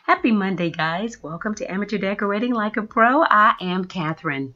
Happy Monday, guys. Welcome to Amateur Decorating Like a Pro. I am Catherine.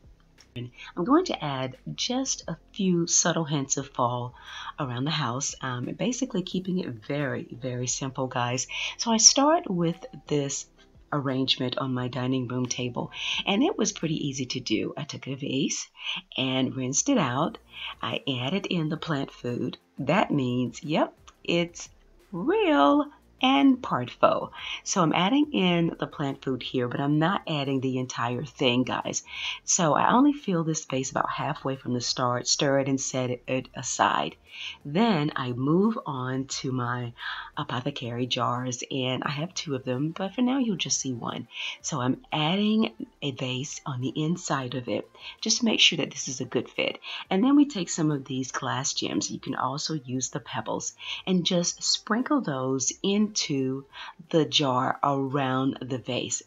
I'm going to add just a few subtle hints of fall around the house, basically keeping it very simple, guys. So I start with this arrangement on my dining room table, and it was pretty easy to do. I took a vase and rinsed it out. I added in the plant food. That means, yep, it's real and part faux. So I'm adding in the plant food here, but I'm not adding the entire thing, guys. So I only fill this space about halfway from the start, stir it and set it aside. Then I move on to my apothecary jars, and I have two of them, but for now you'll just see one. So I'm adding a vase on the inside of it. Just make sure that this is a good fit. And then we take some of these glass gems. You can also use the pebbles and just sprinkle those into the jar around the vase.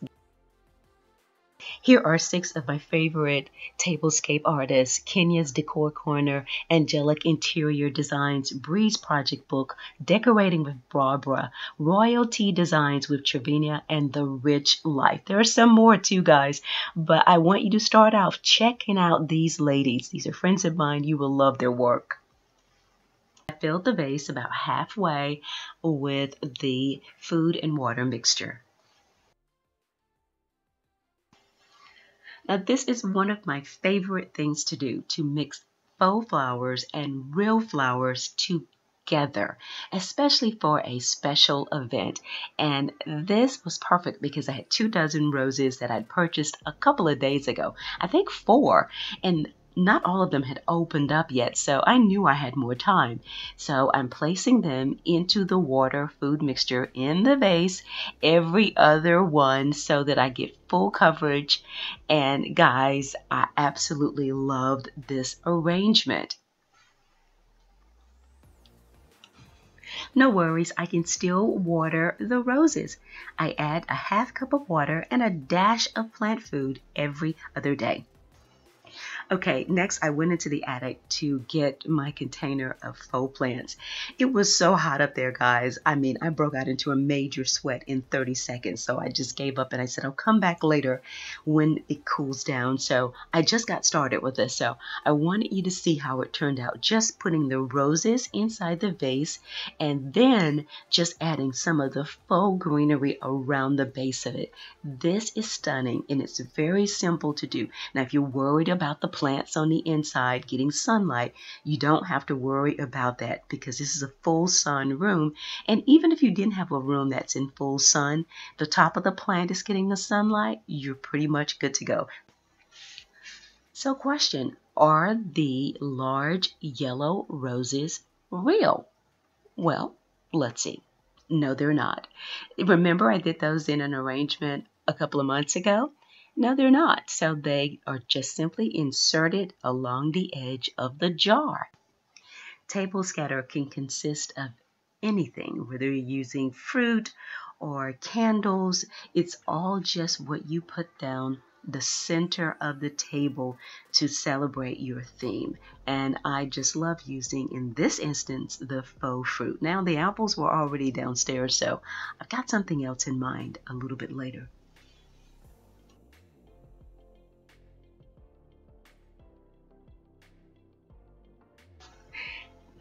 Here are 6 of my favorite tablescape artists: Kenya's Decor Corner, Angelic Interior Designs, Breeze Project Book, Decorating with Barbara, Royalty Designs with Trevina, and The Rich Life. There are some more too, guys, but I want you to start out checking out these ladies. These are friends of mine. You will love their work. I filled the vase about halfway with the food and water mixture. Now, this is one of my favorite things to do, to mix faux flowers and real flowers together, especially for a special event. And this was perfect because I had 2 dozen roses that I'd purchased a couple of days ago. I think 4, and not all of them had opened up yet, so I knew I had more time. So I'm placing them into the water food mixture in the vase, every other one, so that I get full coverage. And guys, I absolutely loved this arrangement. No worries, I can still water the roses. I add a half cup of water and a dash of plant food every other day. Okay, next I went into the attic to get my container of faux plants. It was so hot up there, guys. I mean, I broke out into a major sweat in 30 seconds, so I just gave up and I said I'll come back later when it cools down. So I just got started with this, so I wanted you to see how it turned out. Just putting the roses inside the vase and then just adding some of the faux greenery around the base of it. This is stunning and it's very simple to do. Now, if you're worried about the plants on the inside getting sunlight, you don't have to worry about that because this is a full sun room. And even if you didn't have a room that's in full sun, the top of the plant is getting the sunlight, you're pretty much good to go. So question, are the large yellow roses real? Well, let's see. No, they're not. Remember I did those in an arrangement a couple of months ago? No, they're not. So they are just simply inserted along the edge of the jar. Table scatter can consist of anything, whether you're using fruit or candles. It's all just what you put down the center of the table to celebrate your theme. And I just love using, in this instance, the faux fruit. Now the apples were already downstairs, so I've got something else in mind a little bit later.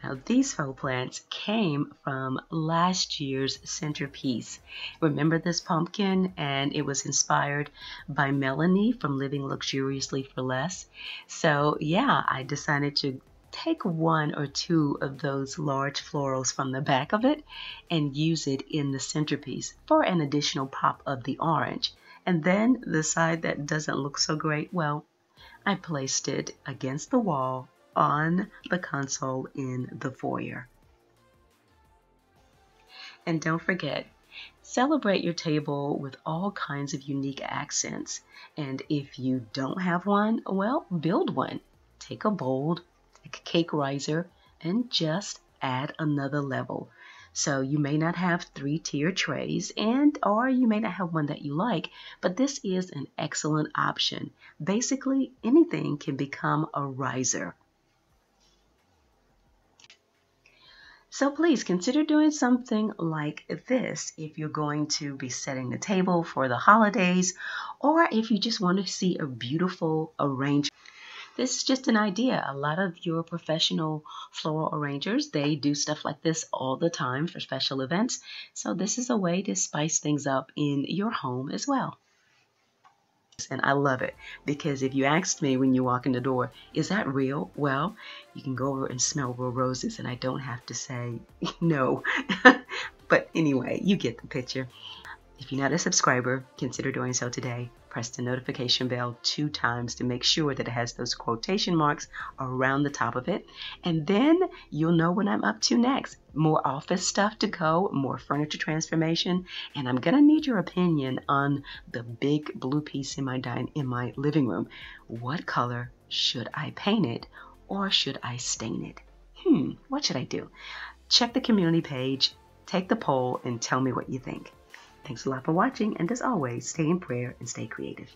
Now, these faux plants came from last year's centerpiece. Remember this pumpkin? And it was inspired by Melanie from Living Luxuriously for Less. So, yeah, I decided to take 1 or 2 of those large florals from the back of it and use it in the centerpiece for an additional pop of the orange. And then the side that doesn't look so great, well, I placed it against the wall on the console in the foyer. And don't forget, celebrate your table with all kinds of unique accents. And if you don't have one, well, build one. Take a bowl, take a cake riser, and just add another level. So you may not have 3-tier trays, or you may not have one that you like, but this is an excellent option. Basically, anything can become a riser. So please consider doing something like this if you're going to be setting the table for the holidays, or if you just want to see a beautiful arrangement. This is just an idea. A lot of your professional floral arrangers, they do stuff like this all the time for special events. So this is a way to spice things up in your home as well. And I love it because if you asked me when you walk in the door, is that real? Well, you can go over and smell real roses and I don't have to say no. But anyway, you get the picture. If you're not a subscriber, consider doing so today. Press the notification bell 2 times to make sure that it has those quotation marks around the top of it. And then you'll know what I'm up to next. More office stuff to go, more furniture transformation, and I'm gonna need your opinion on the big blue piece in my living room. What color should I paint it, or should I stain it? What should I do? Check the community page, take the poll, and tell me what you think. Thanks a lot for watching, and as always, stay in prayer and stay creative.